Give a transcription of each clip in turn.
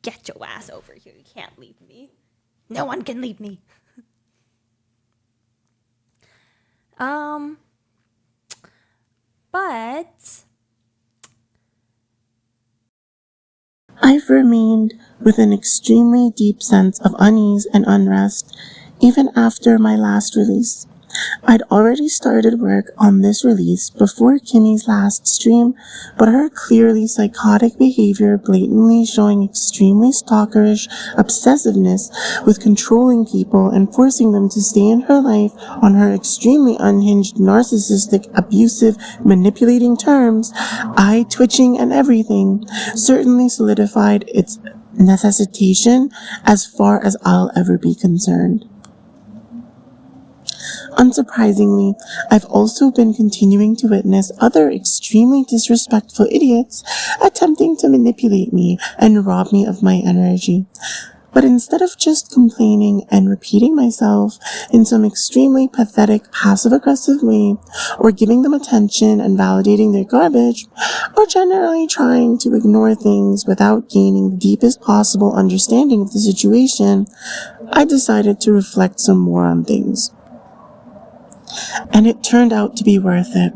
Get your ass over here. You can't leave me. No one can leave me. But I've remained with an extremely deep sense of unease and unrest even after my last release. I'd already started work on this release before Kimmy's last stream, but her clearly psychotic behavior blatantly showing extremely stalkerish obsessiveness with controlling people and forcing them to stay in her life on her extremely unhinged, narcissistic, abusive, manipulating terms, eye twitching and everything, certainly solidified its necessitation as far as I'll ever be concerned. Unsurprisingly, I've also been continuing to witness other extremely disrespectful idiots attempting to manipulate me and rob me of my energy. But instead of just complaining and repeating myself in some extremely pathetic passive-aggressive way, or giving them attention and validating their garbage, or generally trying to ignore things without gaining the deepest possible understanding of the situation, I decided to reflect some more on things. And it turned out to be worth it.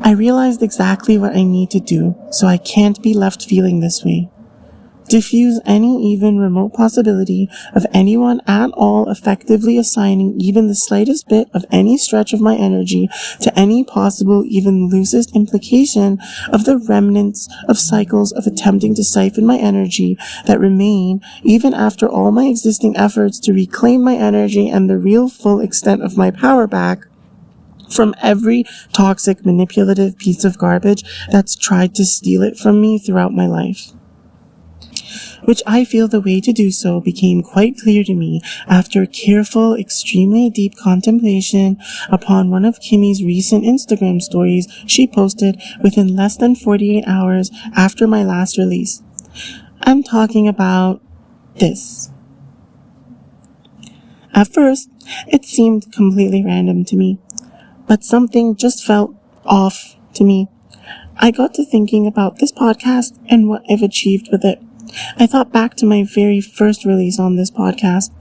I realized exactly what I need to do, so I can't be left feeling this way. Diffuse any even remote possibility of anyone at all effectively assigning even the slightest bit of any stretch of my energy to any possible, even loosest implication of the remnants of cycles of attempting to siphon my energy that remain even after all my existing efforts to reclaim my energy and the real full extent of my power back from every toxic, manipulative piece of garbage that's tried to steal it from me throughout my life. Which I feel the way to do so became quite clear to me after careful, extremely deep contemplation upon one of Kimmy's recent Instagram stories she posted within less than 48 hours after my last release. I'm talking about this. At first, it seemed completely random to me, but something just felt off to me. I got to thinking about this podcast and what I've achieved with it. I thought back to my very first release on this podcast.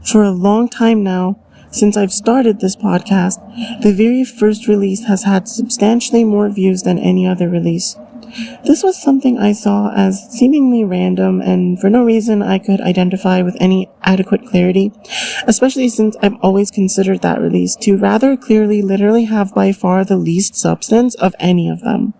For a long time now, since I've started this podcast, the very first release has had substantially more views than any other release. This was something I saw as seemingly random and for no reason I could identify with any adequate clarity, especially since I've always considered that release to rather clearly literally have by far the least substance of any of them.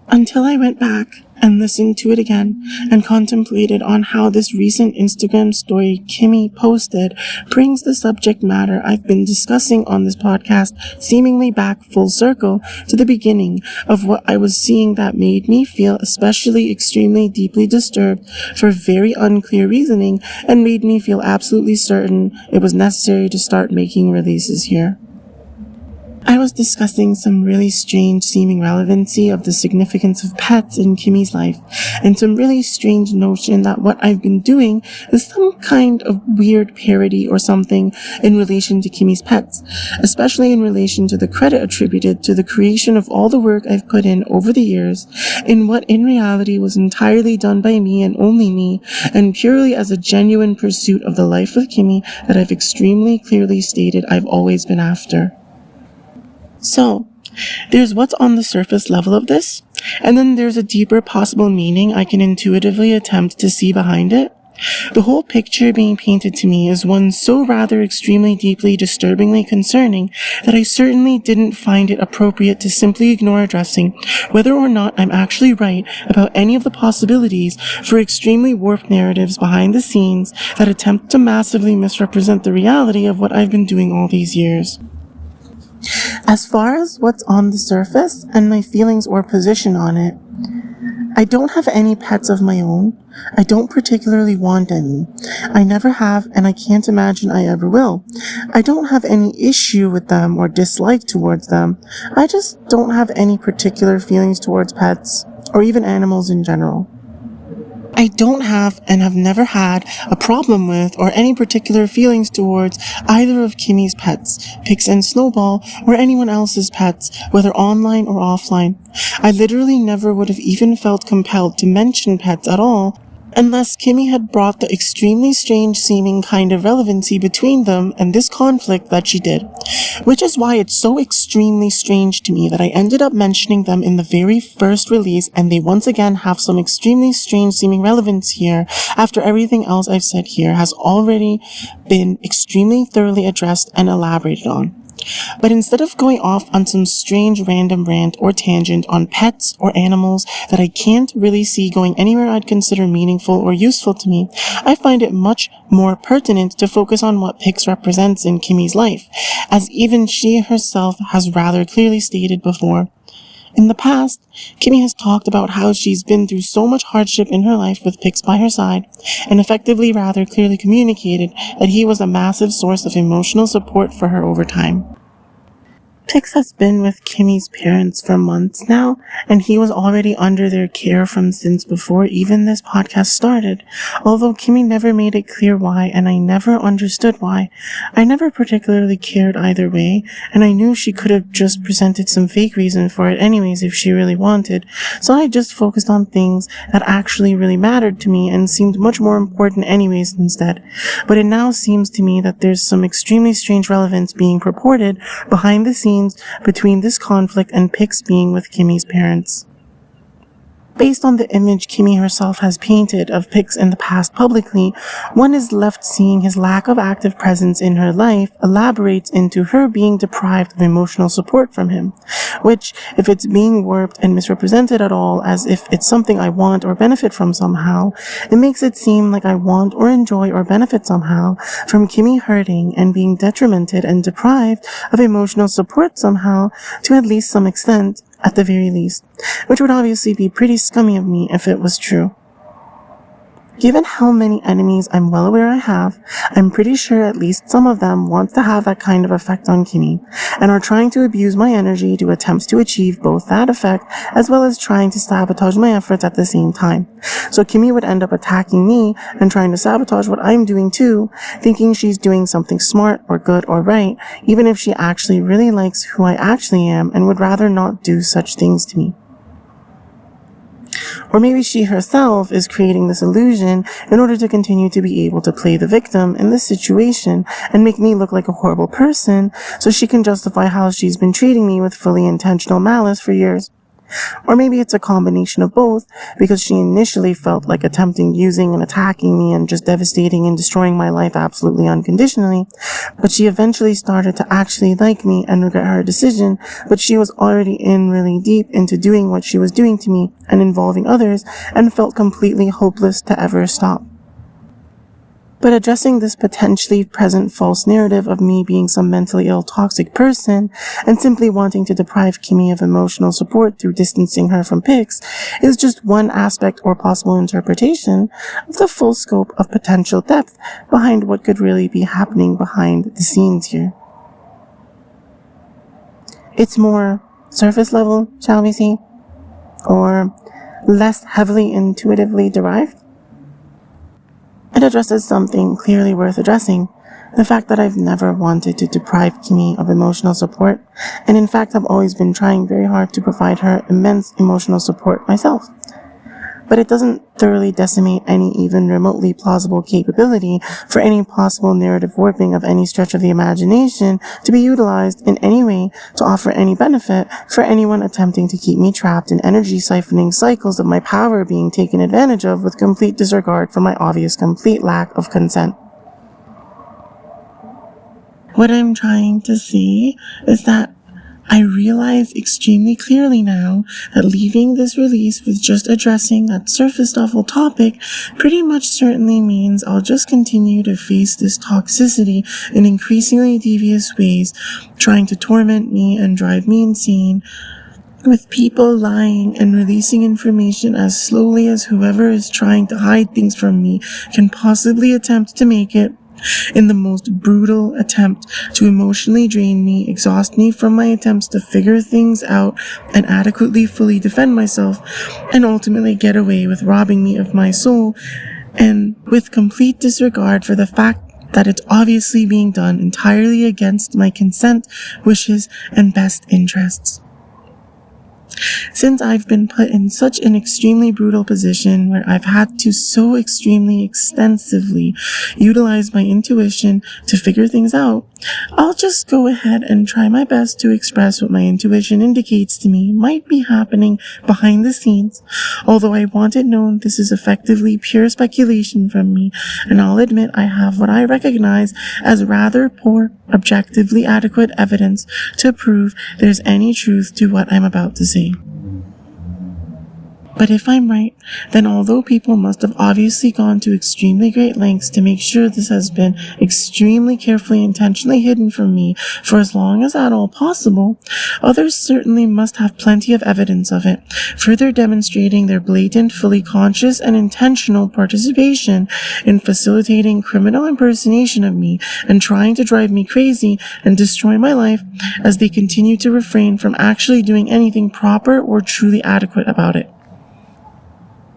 Until I went back and listened to it again and contemplated on how this recent Instagram story Kimmy posted brings the subject matter I've been discussing on this podcast seemingly back full circle to the beginning of what I was seeing that made me feel especially extremely deeply disturbed for very unclear reasoning and made me feel absolutely certain it was necessary to start making releases here. I was discussing some really strange seeming relevancy of the significance of pets in Kimmy's life, and some really strange notion that what I've been doing is some kind of weird parody or something in relation to Kimmy's pets, especially in relation to the credit attributed to the creation of all the work I've put in over the years, in what in reality was entirely done by me and only me, and purely as a genuine pursuit of the life of Kimmy that I've extremely clearly stated I've always been after. So, there's what's on the surface level of this, and then there's a deeper possible meaning I can intuitively attempt to see behind it. The whole picture being painted to me is one so rather extremely deeply disturbingly concerning that I certainly didn't find it appropriate to simply ignore addressing whether or not I'm actually right about any of the possibilities for extremely warped narratives behind the scenes that attempt to massively misrepresent the reality of what I've been doing all these years. As far as what's on the surface and my feelings or position on it, I don't have any pets of my own. I don't particularly want any. I never have, and I can't imagine I ever will. I don't have any issue with them or dislike towards them. I just don't have any particular feelings towards pets, or even animals in general. I don't have and have never had a problem with or any particular feelings towards either of Kimmy's pets, Pix and Snowball, or anyone else's pets, whether online or offline. I literally never would have even felt compelled to mention pets at all, unless Kimmy had brought the extremely strange seeming kind of relevancy between them and this conflict that she did. Which is why it's so extremely strange to me that I ended up mentioning them in the very first release, and they once again have some extremely strange seeming relevance here after everything else I've said here has already been extremely thoroughly addressed and elaborated on. But instead of going off on some strange random rant or tangent on pets or animals that I can't really see going anywhere I'd consider meaningful or useful to me, I find it much more pertinent to focus on what Pix represents in Kimmy's life, as even she herself has rather clearly stated before. In the past, Kimmy has talked about how she's been through so much hardship in her life with Pix by her side, and effectively rather clearly communicated that he was a massive source of emotional support for her over time. Pix has been with Kimmy's parents for months now, and he was already under their care from since before even this podcast started, although Kimmy never made it clear why, and I never understood why. I never particularly cared either way, and I knew she could have just presented some fake reason for it anyways if she really wanted, so I just focused on things that actually really mattered to me and seemed much more important anyways instead. But it now seems to me that there's some extremely strange relevance being purported behind the scenes between this conflict and Pix being with Kimmy's parents. Based on the image Kimmy herself has painted of Pix in the past publicly, one is left seeing his lack of active presence in her life elaborates into her being deprived of emotional support from him, which, if it's being warped and misrepresented at all as if it's something I want or benefit from somehow, it makes it seem like I want or enjoy or benefit somehow from Kimmy hurting and being detrimented and deprived of emotional support somehow to at least some extent, at the very least, which would obviously be pretty scummy of me if it was true. Given how many enemies I'm well aware I have, I'm pretty sure at least some of them want to have that kind of effect on Kimmy, and are trying to abuse my energy to attempt to achieve both that effect as well as trying to sabotage my efforts at the same time. So Kimmy would end up attacking me and trying to sabotage what I'm doing too, thinking she's doing something smart or good or right, even if she actually really likes who I actually am and would rather not do such things to me. Or maybe she herself is creating this illusion in order to continue to be able to play the victim in this situation and make me look like a horrible person so she can justify how she's been treating me with fully intentional malice for years. Or maybe it's a combination of both, because she initially felt like attempting using and attacking me and just devastating and destroying my life absolutely unconditionally, but she eventually started to actually like me and regret her decision, but she was already in really deep into doing what she was doing to me and involving others and felt completely hopeless to ever stop. But addressing this potentially present false narrative of me being some mentally ill toxic person and simply wanting to deprive Kimmy of emotional support through distancing her from Pix is just one aspect or possible interpretation of the full scope of potential depth behind what could really be happening behind the scenes here. It's more surface level, shall we say, or less heavily intuitively derived. It addresses something clearly worth addressing, the fact that I've never wanted to deprive Kimmy of emotional support, and in fact have always been trying very hard to provide her immense emotional support myself. But it doesn't thoroughly decimate any even remotely plausible capability for any possible narrative warping of any stretch of the imagination to be utilized in any way to offer any benefit for anyone attempting to keep me trapped in energy siphoning cycles of my power being taken advantage of with complete disregard for my obvious complete lack of consent. What I'm trying to say is that I realize extremely clearly now that leaving this release with just addressing that surface level topic pretty much certainly means I'll just continue to face this toxicity in increasingly devious ways, trying to torment me and drive me insane, with people lying and releasing information as slowly as whoever is trying to hide things from me can possibly attempt to make it, in the most brutal attempt to emotionally drain me, exhaust me from my attempts to figure things out and adequately fully defend myself, and ultimately get away with robbing me of my soul, and with complete disregard for the fact that it's obviously being done entirely against my consent, wishes, and best interests. Since I've been put in such an extremely brutal position where I've had to so extremely extensively utilize my intuition to figure things out, I'll just go ahead and try my best to express what my intuition indicates to me might be happening behind the scenes, although I want it known this is effectively pure speculation from me, and I'll admit I have what I recognize as rather poor, objectively adequate evidence to prove there's any truth to what I'm about to say. But if I'm right, then although people must have obviously gone to extremely great lengths to make sure this has been extremely carefully intentionally hidden from me for as long as at all possible, others certainly must have plenty of evidence of it, further demonstrating their blatant, fully conscious and intentional participation in facilitating criminal impersonation of me and trying to drive me crazy and destroy my life as they continue to refrain from actually doing anything proper or truly adequate about it.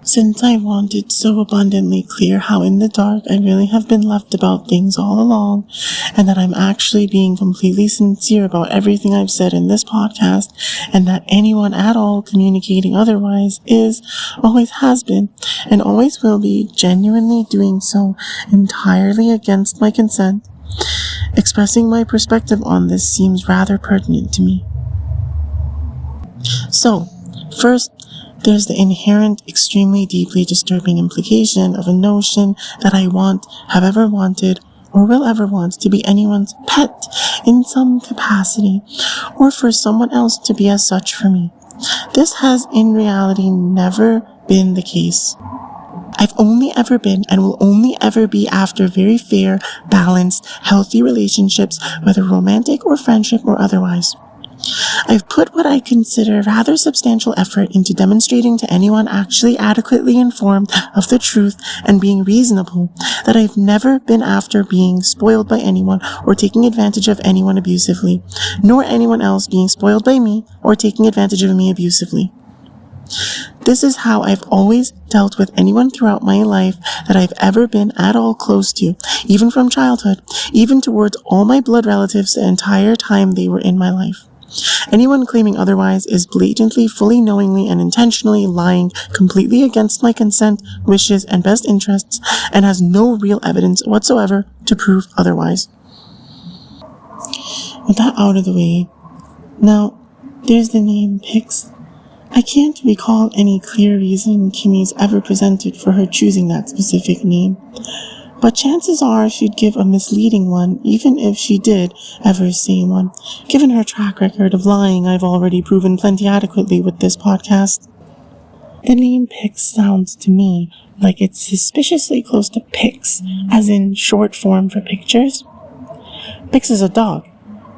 Since I wanted so abundantly clear how in the dark I really have been left about things all along, and that I'm actually being completely sincere about everything I've said in this podcast, and that anyone at all communicating otherwise is, always has been, and always will be genuinely doing so entirely against my consent, expressing my perspective on this seems rather pertinent to me. So, first, there's the inherent, extremely deeply disturbing implication of a notion that I want, have ever wanted, or will ever want to be anyone's pet in some capacity, or for someone else to be as such for me. This has in reality never been the case. I've only ever been and will only ever be after very fair, balanced, healthy relationships, whether romantic or friendship or otherwise. I've put what I consider rather substantial effort into demonstrating to anyone actually adequately informed of the truth and being reasonable that I've never been after being spoiled by anyone or taking advantage of anyone abusively, nor anyone else being spoiled by me or taking advantage of me abusively. This is how I've always dealt with anyone throughout my life that I've ever been at all close to, even from childhood, even towards all my blood relatives the entire time they were in my life. Anyone claiming otherwise is blatantly, fully knowingly, and intentionally lying completely against my consent, wishes, and best interests, and has no real evidence whatsoever to prove otherwise. With that out of the way, now, there's the name Pix. I can't recall any clear reason Kimmy's ever presented for her choosing that specific name, but chances are she'd give a misleading one, even if she did ever say one, given her track record of lying I've already proven plenty adequately with this podcast. The name Pix sounds to me like it's suspiciously close to pics, as in short form for pictures. Pix is a dog,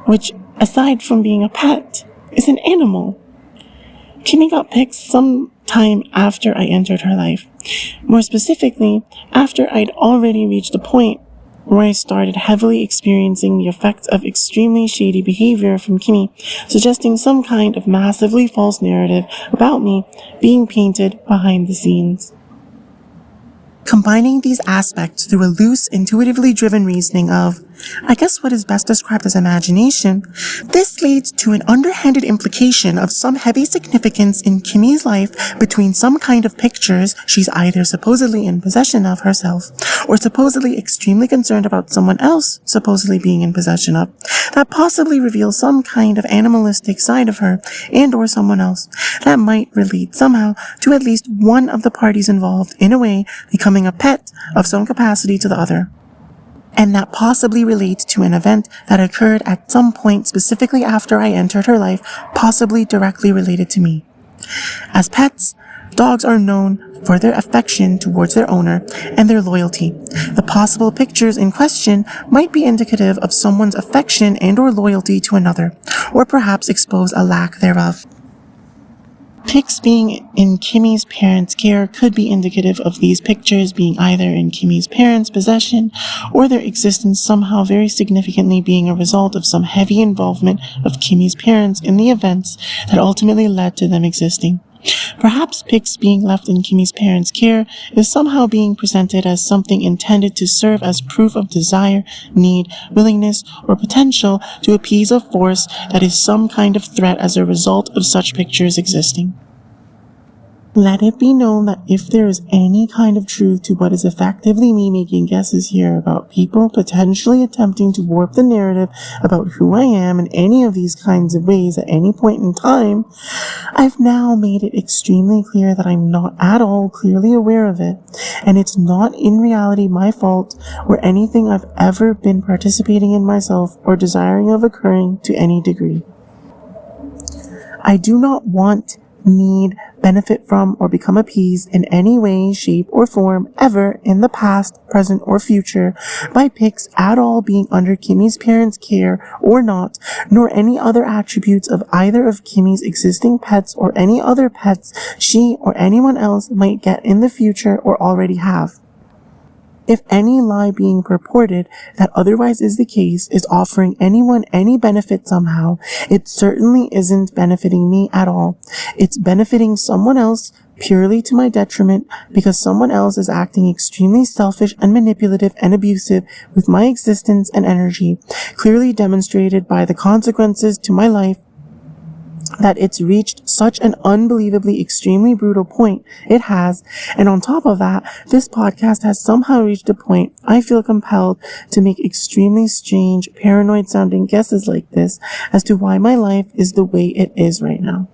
which, aside from being a pet, is an animal. Kimmy got Pix some time after I entered her life. More specifically, after I'd already reached a point where I started heavily experiencing the effects of extremely shady behavior from Kimmy, suggesting some kind of massively false narrative about me being painted behind the scenes. Combining these aspects through a loose, intuitively driven reasoning of, I guess what is best described as imagination, this leads to an underhanded implication of some heavy significance in Kimmy's life between some kind of pictures she's either supposedly in possession of herself, or supposedly extremely concerned about someone else supposedly being in possession of, that possibly reveal some kind of animalistic side of her and or someone else that might relate somehow to at least one of the parties involved, in a way becoming a pet of some capacity to the other, and that possibly relate to an event that occurred at some point specifically after I entered her life, possibly directly related to me. As pets, dogs are known for their affection towards their owner and their loyalty. The possible pictures in question might be indicative of someone's affection and or loyalty to another, or perhaps expose a lack thereof. Pics being in Kimmy's parents' care could be indicative of these pictures being either in Kimmy's parents' possession or their existence somehow very significantly being a result of some heavy involvement of Kimmy's parents in the events that ultimately led to them existing. Perhaps pics being left in Kimmy's parents' care is somehow being presented as something intended to serve as proof of desire, need, willingness, or potential to appease a force that is some kind of threat as a result of such pictures existing. Let it be known that if there is any kind of truth to what is effectively me making guesses here about people potentially attempting to warp the narrative about who I am in any of these kinds of ways at any point in time, I've now made it extremely clear that I'm not at all clearly aware of it, and it's not in reality my fault or anything I've ever been participating in myself or desiring of occurring to any degree. I do not want, need, benefit from, or become appeased in any way, shape, or form ever in the past, present, or future by pics at all being under Kimmy's parents' care or not, nor any other attributes of either of Kimmy's existing pets or any other pets she or anyone else might get in the future or already have. If any lie being purported that otherwise is the case is offering anyone any benefit somehow, it certainly isn't benefiting me at all. It's benefiting someone else purely to my detriment because someone else is acting extremely selfish and manipulative and abusive with my existence and energy, clearly demonstrated by the consequences to my life that it's reached such an unbelievably extremely brutal point it has, and on top of that, this podcast has somehow reached a point I feel compelled to make extremely strange, paranoid sounding guesses like this as to why my life is the way it is right now.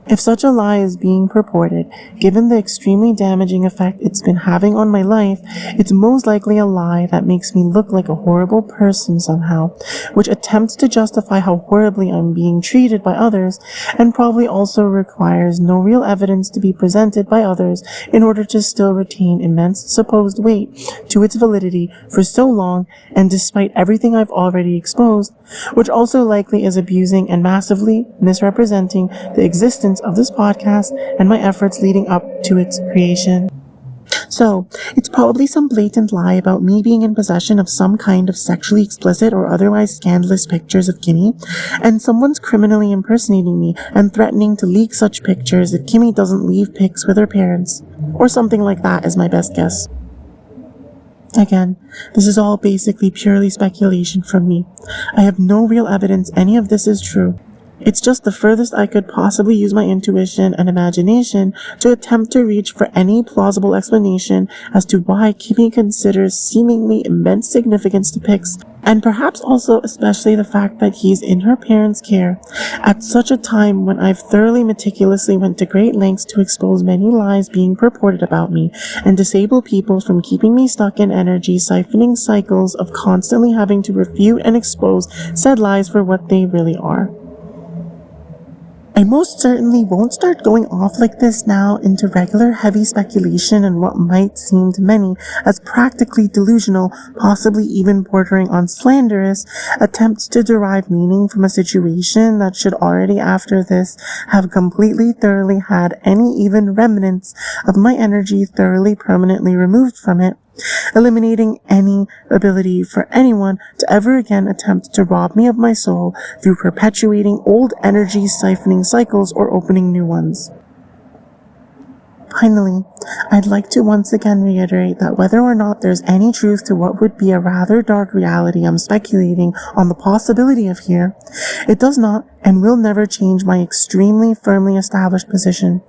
If such a lie is being purported, given the extremely damaging effect it's been having on my life, it's most likely a lie that makes me look like a horrible person somehow, which attempts to justify how horribly I'm being treated by others, and probably also requires no real evidence to be presented by others in order to still retain immense supposed weight to its validity for so long, and despite everything I've already exposed, which also likely is abusing and massively misrepresenting the existence of this podcast and my efforts leading up to its creation. So, it's probably some blatant lie about me being in possession of some kind of sexually explicit or otherwise scandalous pictures of Kimmy, and someone's criminally impersonating me and threatening to leak such pictures if Kimmy doesn't leave pics with her parents, or something like that is my best guess. Again, this is all basically purely speculation from me. I have no real evidence any of this is true. It's just the furthest I could possibly use my intuition and imagination to attempt to reach for any plausible explanation as to why Kimmy considers seemingly immense significance to pics, and perhaps also especially the fact that he's in her parents' care at such a time when I've thoroughly meticulously went to great lengths to expose many lies being purported about me and disable people from keeping me stuck in energy siphoning cycles of constantly having to refute and expose said lies for what they really are. I most certainly won't start going off like this now into regular heavy speculation and what might seem to many as practically delusional, possibly even bordering on slanderous, attempts to derive meaning from a situation that should already after this have completely thoroughly had any even remnants of my energy thoroughly permanently removed from it, eliminating any ability for anyone to ever again attempt to rob me of my soul through perpetuating old energy siphoning cycles or opening new ones. Finally, I'd like to once again reiterate that whether or not there's any truth to what would be a rather dark reality I'm speculating on the possibility of here, it does not and will never change my extremely firmly established position.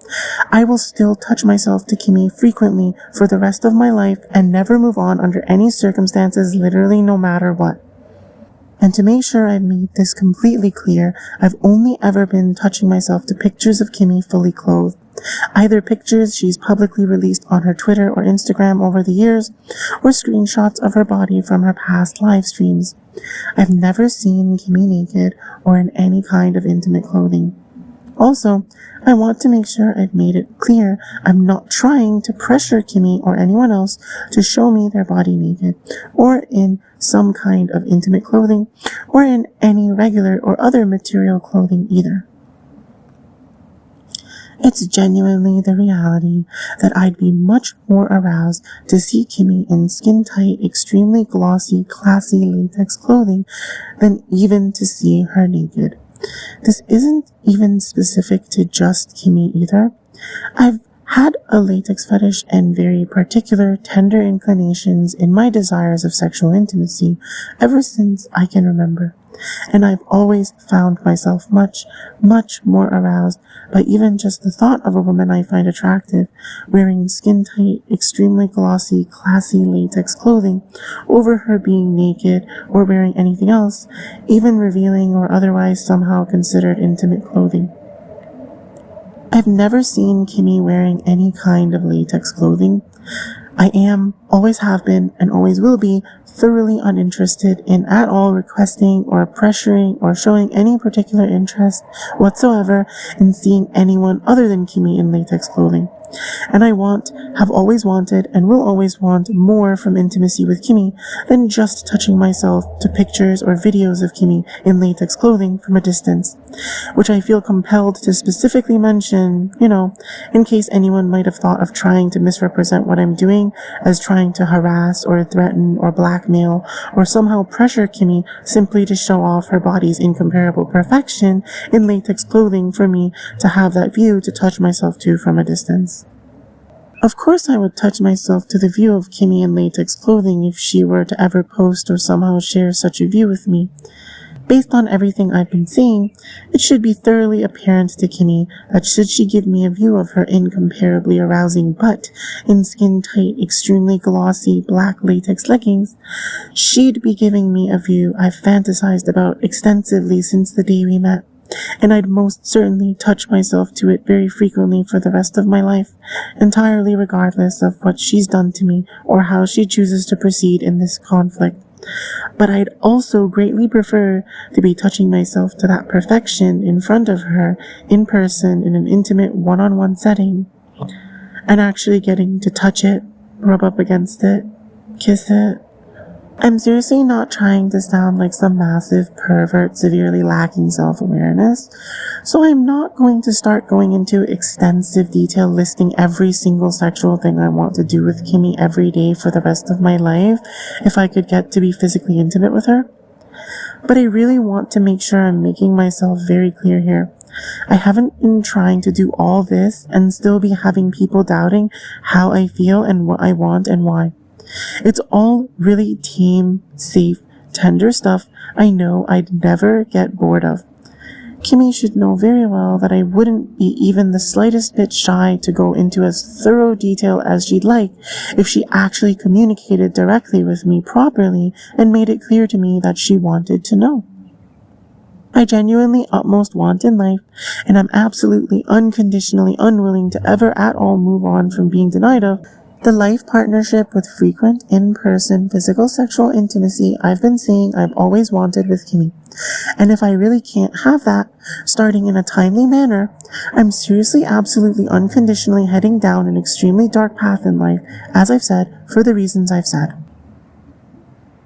I will still touch myself to Kimmy frequently for the rest of my life and never move on under any circumstances, literally no matter what. And to make sure I've made this completely clear, I've only ever been touching myself to pictures of Kimmy fully clothed. Either pictures she's publicly released on her Twitter or Instagram over the years, or screenshots of her body from her past live streams. I've never seen Kimmy naked or in any kind of intimate clothing. Also, I want to make sure I've made it clear I'm not trying to pressure Kimmy or anyone else to show me their body naked, or in some kind of intimate clothing, or in any regular or other material clothing either. It's genuinely the reality that I'd be much more aroused to see Kimmy in skin-tight, extremely glossy, classy latex clothing than even to see her naked. This isn't even specific to just Kimmy either. I've had a latex fetish and very particular tender inclinations in my desires of sexual intimacy ever since I can remember. And I've always found myself much, much more aroused by even just the thought of a woman I find attractive wearing skin-tight, extremely glossy, classy latex clothing over her being naked or wearing anything else, even revealing or otherwise somehow considered intimate clothing. I've never seen Kimmy wearing any kind of latex clothing. I am, always have been, and always will be thoroughly uninterested in at all requesting or pressuring or showing any particular interest whatsoever in seeing anyone other than Kimmy in latex clothing. And have always wanted, and will always want more from intimacy with Kimmy than just touching myself to pictures or videos of Kimmy in latex clothing from a distance, which I feel compelled to specifically mention, in case anyone might have thought of trying to misrepresent what I'm doing as trying to harass or threaten or blackmail or somehow pressure Kimmy simply to show off her body's incomparable perfection in latex clothing for me to have that view to touch myself to from a distance. Of course I would touch myself to the view of Kimmy in latex clothing if she were to ever post or somehow share such a view with me. Based on everything I've been seeing, it should be thoroughly apparent to Kimmy that should she give me a view of her incomparably arousing butt in skin-tight, extremely glossy black latex leggings, she'd be giving me a view I've fantasized about extensively since the day we met. And I'd most certainly touch myself to it very frequently for the rest of my life, entirely regardless of what she's done to me or how she chooses to proceed in this conflict. But I'd also greatly prefer to be touching myself to that perfection in front of her, in person, in an intimate one-on-one setting, and actually getting to touch it, rub up against it, kiss it. I'm seriously not trying to sound like some massive pervert severely lacking self-awareness, so I'm not going to start going into extensive detail listing every single sexual thing I want to do with Kimmy every day for the rest of my life if I could get to be physically intimate with her. But I really want to make sure I'm making myself very clear here. I haven't been trying to do all this and still be having people doubting how I feel and what I want and why. It's all really tame, safe, tender stuff I know I'd never get bored of. Kimmy should know very well that I wouldn't be even the slightest bit shy to go into as thorough detail as she'd like if she actually communicated directly with me properly and made it clear to me that she wanted to know. I genuinely utmost want in life, and I'm absolutely unconditionally unwilling to ever at all move on from being denied of, the life partnership with frequent, in-person, physical sexual intimacy I've been saying I've always wanted with Kimmy. And if I really can't have that, starting in a timely manner, I'm seriously, absolutely, unconditionally heading down an extremely dark path in life, as I've said, for the reasons I've said.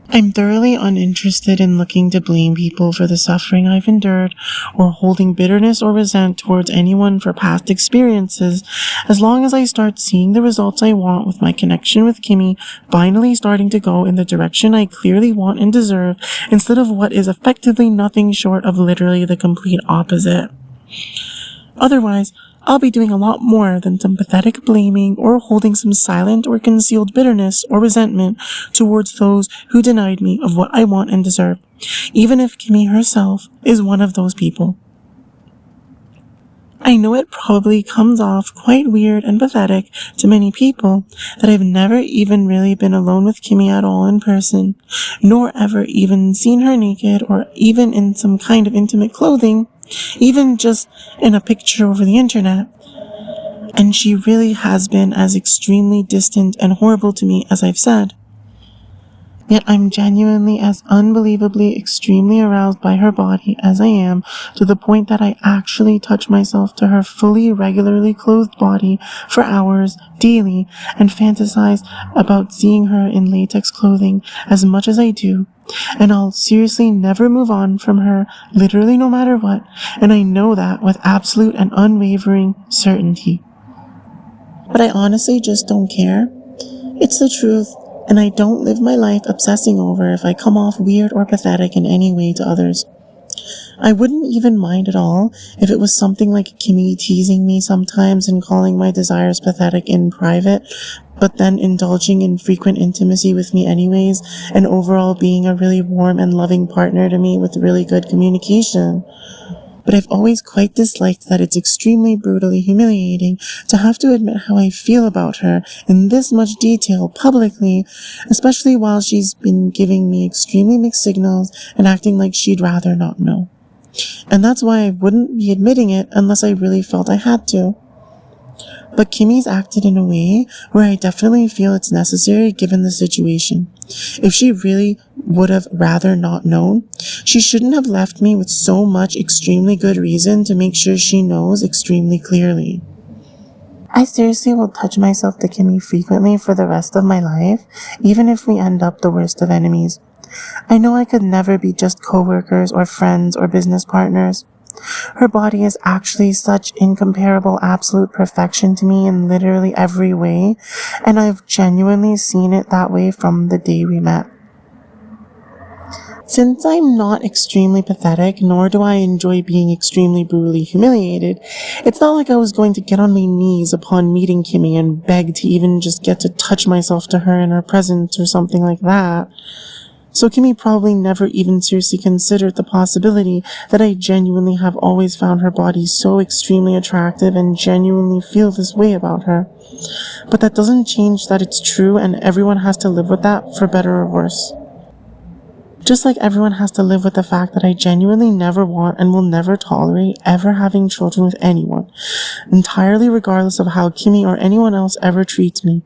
I'm thoroughly uninterested in looking to blame people for the suffering I've endured or holding bitterness or resent towards anyone for past experiences, as long as I start seeing the results I want with my connection with Kimmy finally starting to go in the direction I clearly want and deserve instead of what is effectively nothing short of literally the complete opposite. Otherwise, I'll be doing a lot more than some pathetic blaming or holding some silent or concealed bitterness or resentment towards those who denied me of what I want and deserve, even if Kimmy herself is one of those people. I know it probably comes off quite weird and pathetic to many people that I've never even really been alone with Kimmy at all in person, nor ever even seen her naked or even in some kind of intimate clothing, even just in a picture over the internet. And she really has been as extremely distant and horrible to me as I've said. Yet I'm genuinely as unbelievably extremely aroused by her body as I am, to the point that I actually touch myself to her fully regularly clothed body for hours daily and fantasize about seeing her in latex clothing as much as I do. And I'll seriously never move on from her, literally no matter what, and I know that with absolute and unwavering certainty. But I honestly just don't care. It's the truth. And I don't live my life obsessing over if I come off weird or pathetic in any way to others. I wouldn't even mind at all if it was something like Kimmy teasing me sometimes and calling my desires pathetic in private, but then indulging in frequent intimacy with me anyways, and overall being a really warm and loving partner to me with really good communication. But I've always quite disliked that it's extremely brutally humiliating to have to admit how I feel about her in this much detail publicly, especially while she's been giving me extremely mixed signals and acting like she'd rather not know. And that's why I wouldn't be admitting it unless I really felt I had to. But Kimmy's acted in a way where I definitely feel it's necessary given the situation. If she really would have rather not known, she shouldn't have left me with so much extremely good reason to make sure she knows extremely clearly. I seriously will touch myself to Kimmy frequently for the rest of my life, even if we end up the worst of enemies. I know I could never be just co-workers or friends or business partners. Her body is actually such incomparable absolute perfection to me in literally every way, and I've genuinely seen it that way from the day we met. Since I'm not extremely pathetic, nor do I enjoy being extremely brutally humiliated, it's not like I was going to get on my knees upon meeting Kimmy and beg to even just get to touch myself to her in her presence or something like that. So Kimmy probably never even seriously considered the possibility that I genuinely have always found her body so extremely attractive and genuinely feel this way about her. But that doesn't change that it's true, and everyone has to live with that for better or worse. Just like everyone has to live with the fact that I genuinely never want and will never tolerate ever having children with anyone, entirely regardless of how Kimmy or anyone else ever treats me.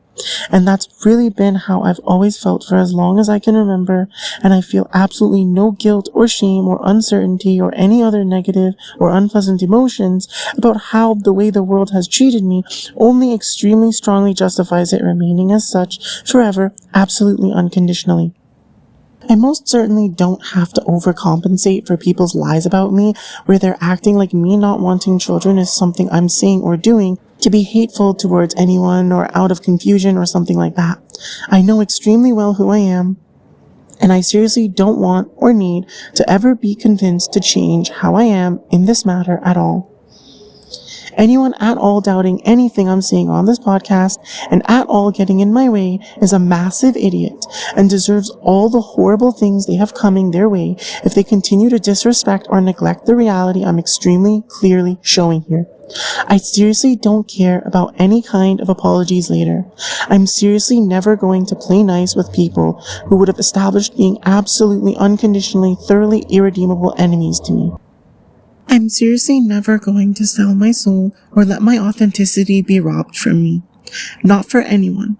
And that's really been how I've always felt for as long as I can remember, and I feel absolutely no guilt or shame or uncertainty or any other negative or unpleasant emotions about how the way the world has treated me only extremely strongly justifies it remaining as such forever, absolutely unconditionally. I most certainly don't have to overcompensate for people's lies about me, where they're acting like me not wanting children is something I'm saying or doing to be hateful towards anyone or out of confusion or something like that. I know extremely well who I am, and I seriously don't want or need to ever be convinced to change how I am in this matter at all. Anyone at all doubting anything I'm saying on this podcast and at all getting in my way is a massive idiot and deserves all the horrible things they have coming their way if they continue to disrespect or neglect the reality I'm extremely clearly showing here. I seriously don't care about any kind of apologies later. I'm seriously never going to play nice with people who would have established being absolutely unconditionally, thoroughly irredeemable enemies to me. I'm seriously never going to sell my soul or let my authenticity be robbed from me. Not for anyone.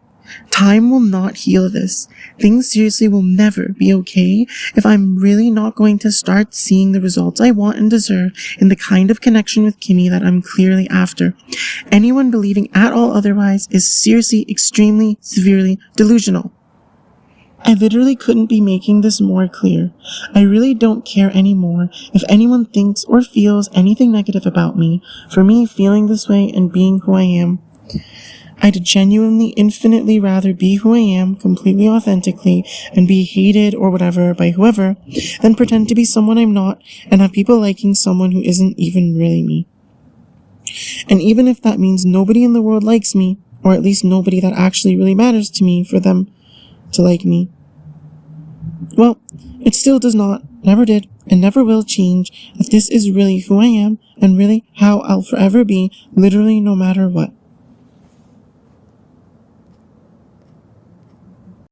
Time will not heal this. Things seriously will never be okay if I'm really not going to start seeing the results I want and deserve in the kind of connection with Kimmy that I'm clearly after. Anyone believing at all otherwise is seriously, extremely, severely delusional. I literally couldn't be making this more clear. I really don't care anymore if anyone thinks or feels anything negative about me for me feeling this way and being who I am. I'd genuinely, infinitely rather be who I am, completely authentically, and be hated or whatever by whoever, than pretend to be someone I'm not and have people liking someone who isn't even really me. And even if that means nobody in the world likes me, or at least nobody that actually really matters to me for them to like me, well, it still does not, never did, and never will change that this is really who I am and really how I'll forever be, literally no matter what.